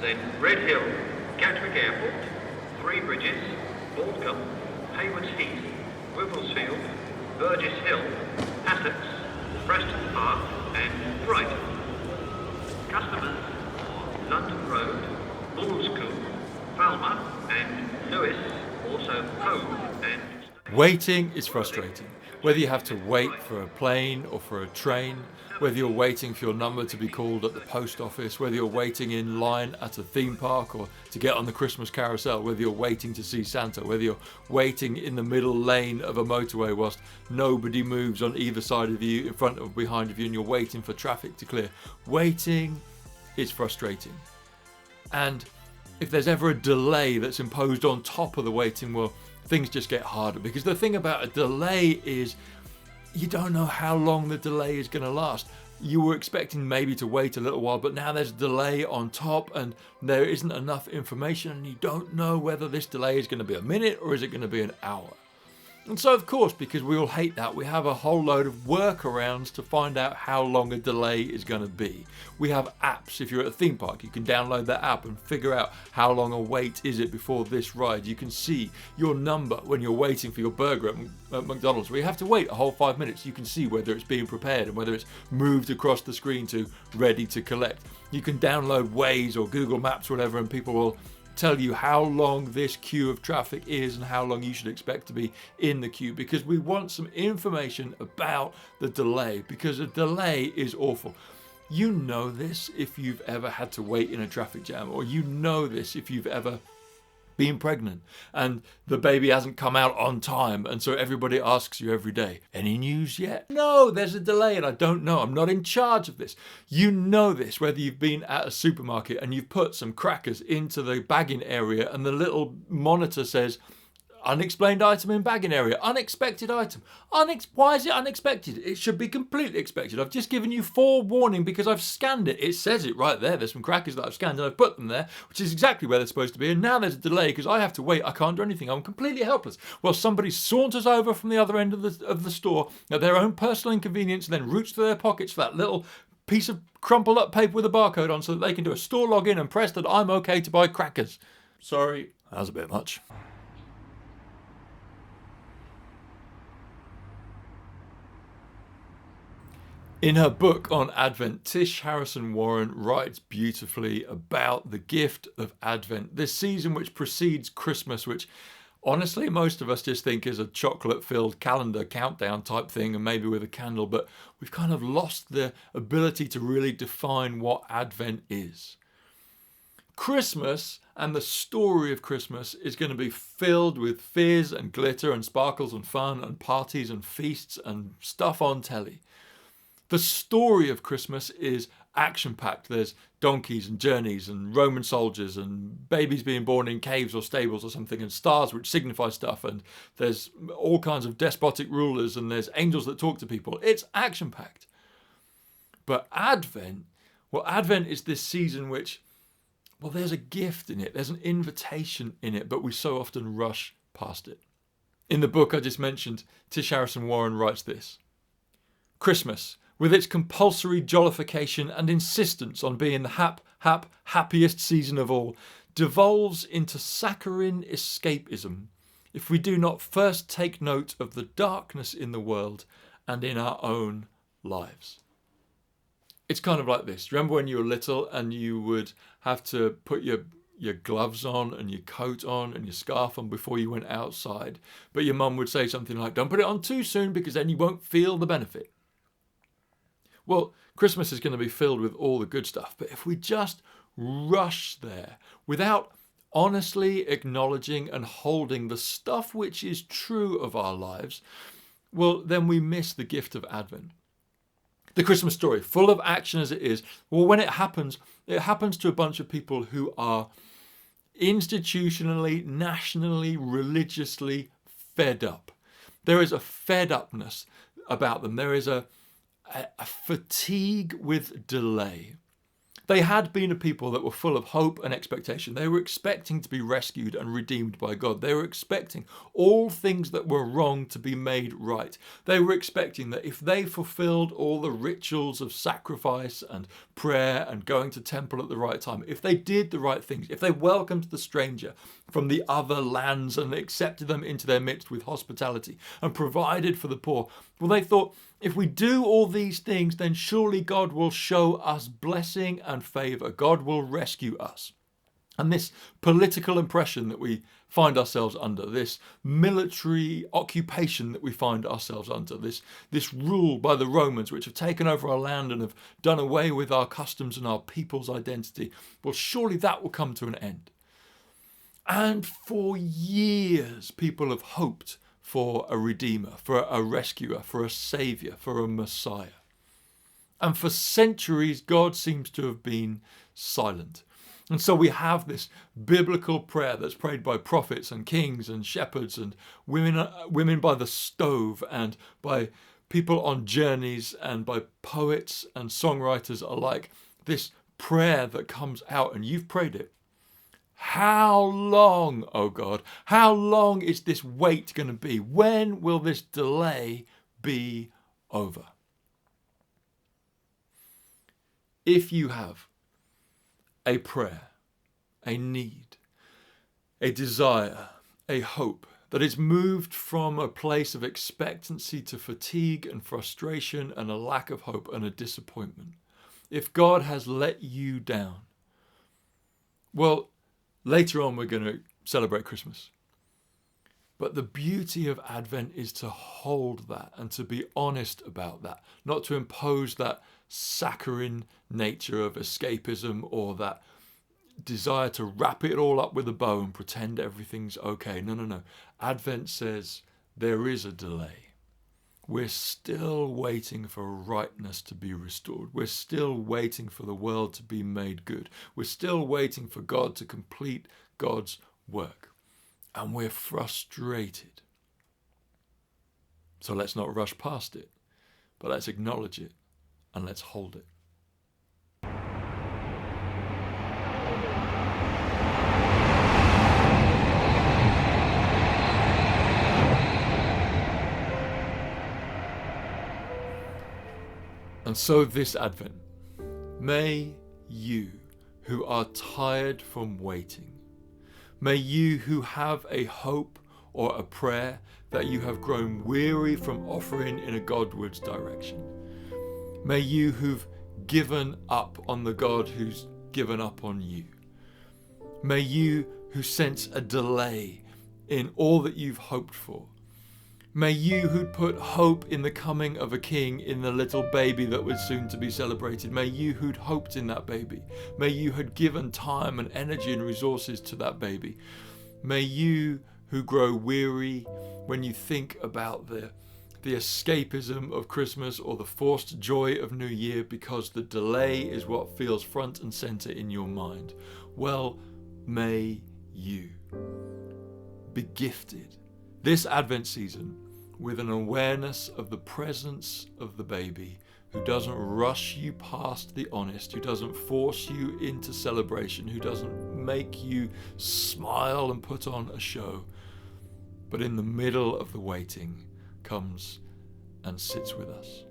then Red Hill, Gatwick Airport, Three Bridges, Aldcombe, Haywards Heath, Wivelsfield, Burgess Hill, Essex, Preston Park and Brighton. Customers on London Road, Bullscombe, Falmer and Lewis, also Hove and... Waiting is frustrating. Whether you have to wait for a plane or for a train, whether you're waiting for your number to be called at the post office, whether you're waiting in line at a theme park or to get on the Christmas carousel, whether you're waiting to see Santa, whether you're waiting in the middle lane of a motorway whilst nobody moves on either side of you, in front or behind of you, and you're waiting for traffic to clear. Waiting is frustrating. And if there's ever a delay that's imposed on top of the waiting, well, things just get harder, because the thing about a delay is you don't know how long the delay is going to last. You were expecting maybe to wait a little while, but now there's a delay on top and there isn't enough information, and you don't know whether this delay is going to be a minute or is it going to be an hour. And so, of course, because we all hate that, we have a whole load of workarounds to find out how long a delay is going to be. We have apps. If you're at a theme park, you can download that app and figure out how long a wait is it before this ride. You can see your number when you're waiting for your burger at McDonald's, where you have to wait a whole 5 minutes. You can see whether it's being prepared and whether it's moved across the screen to ready to collect. You can download Waze or Google Maps or whatever, and people will tell you how long this queue of traffic is and how long you should expect to be in the queue, because we want some information about the delay, because a delay is awful. You know this if you've ever had to wait in a traffic jam, or you know this if you've ever been pregnant and the baby hasn't come out on time, and so everybody asks you every day, any news yet? No, there's a delay and I don't know, I'm not in charge of this. You know this whether you've been at a supermarket and you've put some crackers into the bagging area and the little monitor says unexplained item in bagging area, unexpected item. Why is it unexpected? It should be completely expected. I've just given you forewarning because I've scanned it. It says it right there. There's some crackers that I've scanned and I've put them there, which is exactly where they're supposed to be. And now there's a delay because I have to wait. I can't do anything. I'm completely helpless. Well, somebody saunters over from the other end of the store at their own personal inconvenience and then roots to their pockets for that little piece of crumpled up paper with a barcode on so that they can do a store login and press that I'm okay to buy crackers. Sorry, that was a bit much. In her book on Advent, Tish Harrison Warren writes beautifully about the gift of Advent, this season which precedes Christmas, which honestly most of us just think is a chocolate-filled calendar countdown type thing, and maybe with a candle, but we've kind of lost the ability to really define what Advent is. Christmas and the story of Christmas is going to be filled with fizz and glitter and sparkles and fun and parties and feasts and stuff on telly. The story of Christmas is action-packed. There's donkeys and journeys and Roman soldiers and babies being born in caves or stables or something, and stars which signify stuff, and there's all kinds of despotic rulers, and there's angels that talk to people. It's action-packed. But Advent is this season which, well, there's a gift in it. There's an invitation in it, but we so often rush past it. In the book I just mentioned, Tish Harrison Warren writes this: Christmas, with its compulsory jollification and insistence on being the happiest season of all, devolves into saccharine escapism if we do not first take note of the darkness in the world and in our own lives. It's kind of like this. Remember when you were little and you would have to put your gloves on and your coat on and your scarf on before you went outside, but your mum would say something like, don't put it on too soon because then you won't feel the benefit. Well, Christmas is going to be filled with all the good stuff, but if we just rush there without honestly acknowledging and holding the stuff which is true of our lives, well, then we miss the gift of Advent. The Christmas story, full of action as it is, well, when it happens to a bunch of people who are institutionally, nationally, religiously fed up. There is a fed upness about them. There is a fatigue with delay. They had been a people that were full of hope and expectation. They were expecting to be rescued and redeemed by God. They were expecting all things that were wrong to be made right. They were expecting that if they fulfilled all the rituals of sacrifice and prayer and going to temple at the right time, if they did the right things, if they welcomed the stranger from the other lands and accepted them into their midst with hospitality and provided for the poor, well, they thought, if we do all these things, then surely God will show us blessing and favor. God will rescue us. And this political oppression that we find ourselves under, this military occupation that we find ourselves under, this rule by the Romans, which have taken over our land and have done away with our customs and our people's identity, well, surely that will come to an end. And for years, people have hoped for a redeemer, for a rescuer, for a savior, for a Messiah. And for centuries, God seems to have been silent. And so we have this biblical prayer that's prayed by prophets and kings and shepherds and women by the stove and by people on journeys and by poets and songwriters alike. This prayer that comes out, and you've prayed it. How long, oh God, how long is this wait going to be? When will this delay be over? If you have a prayer, a need, a desire, a hope that is moved from a place of expectancy to fatigue and frustration and a lack of hope and a disappointment, if God has let you down, well, later on, we're going to celebrate Christmas. But the beauty of Advent is to hold that and to be honest about that, not to impose that saccharine nature of escapism or that desire to wrap it all up with a bow and pretend everything's okay. No. Advent says there is a delay. We're still waiting for rightness to be restored. We're still waiting for the world to be made good. We're still waiting for God to complete God's work. And we're frustrated. So let's not rush past it, but let's acknowledge it and let's hold it. And so this Advent, may you who are tired from waiting, may you who have a hope or a prayer that you have grown weary from offering in a Godward's direction, may you who've given up on the God who's given up on you, may you who sense a delay in all that you've hoped for, may you who'd put hope in the coming of a king in the little baby that was soon to be celebrated, may you who'd hoped in that baby, may you had given time and energy and resources to that baby, may you who grow weary when you think about the escapism of Christmas or the forced joy of New Year because the delay is what feels front and center in your mind, well, may you be gifted this Advent season with an awareness of the presence of the baby who doesn't rush you past the honest, who doesn't force you into celebration, who doesn't make you smile and put on a show, but in the middle of the waiting comes and sits with us.